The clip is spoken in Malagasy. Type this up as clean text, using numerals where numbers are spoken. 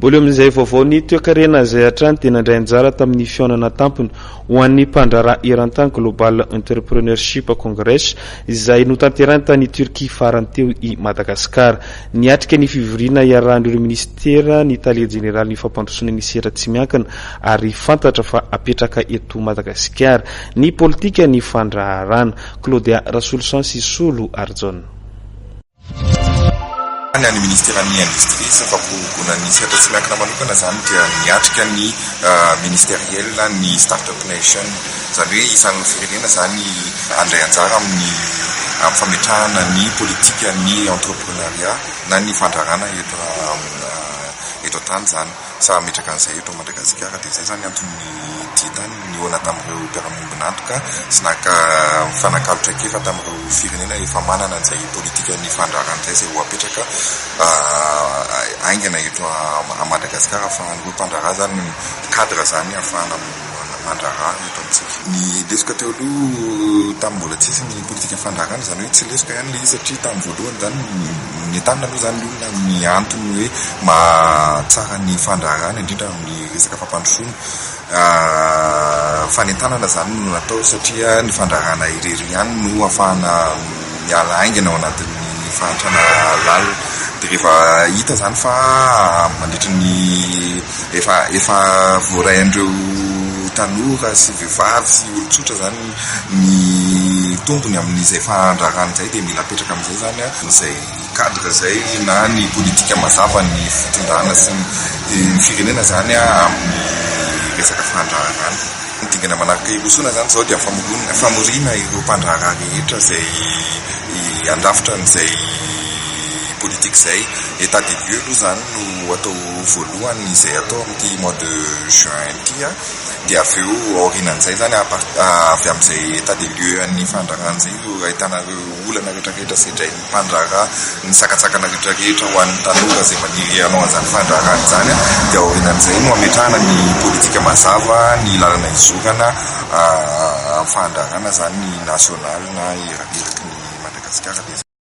Bolo amin'izay vaovao ny toekarena izay hatrany tena indray anjara tamin'ny fihaonana tampony ho an'ny mpandraharaha eran-tany Global Entrepreneurship Congress izay notanterahany tany Turquie farany teo i Madagasikara. Niatrika ny fivoriana iarahan'ireo ministera ny talia jeneraly ny fampandrosoana ny sera tsy miankina ary fantatra fa apetraka eto Madagasikara ny politika ny fandraharana. Claudia Rasoulson Sisulu Arjon. Ny ministéran'ny industrie sy fampirobonan'ny sehatra tsy miankina manokana zany dia niatrika ny ministériel ny startup nation, zany hoe isan'ny firenena zany andray anjara amin'ny fametrahana ny politika ny entrepreneuriat na ny fandraharana eto tany zany sa metraka an'izay eto Madagasikara. Dia zay zany antony ditany nihoana tamin'ireo mpiara-monina antoka sy naka fanakalotra kefa tamin'ireo firenena efa manana an'izay politika ny fandraharana zay ho apetraka aingana eto a Madagasikara fa ireo mpandraharaha zany cadre zany ahafahana mandraharaha eto amintsika. Ny lesika teo aloha tamin'ny mbola tsisy ny politika fandraharana zany hoe tsy lesika ihany le izy satria tamin'ny voalohany zany ny tanana aloha zany olona ny antony hoe mahatsara ny fandraharana indrindra amin'ny resaka fampandrosoana. Fanentanana zany no natao satria ny fandraharana irery ihany no ahafahana miala aingana ao anatin'ny fahantrana lalina. Dia rehefa hita zany fa mandritra ny efa voarain'ireo tanora sy vehivavy sy olon-tsotra zany ny tombony amin'izay fandraharana izay dia mila apetraka amin'izay zany izay cadre zay na ny politika mazava ny fitondrana sy ny firenena zany amin'ny resaka fandraharana. Ny dingana manaraka ilosona zany zao dia famorina ireo mpandraharaha rehetra izay andrafitra n'izay politique zay. État des lieux aloha zany no atao voalohany izay atao amin'ity mois de juin ity dia avy eo aorinan'izay zany avy amin'izay état des lieux an'ny fandraharana zay ahitana olana rehetrarehetra sedray ny mpandraharaha ny sakatsakana rehetrarehetra ho an'ny tanora izay maniry anao an'izany fandraharana zany dia aorinan'izay no ametrahana ny politika mazava ny lalana izorana fandraharana zany nasionaly na eraky ny Madagasikara.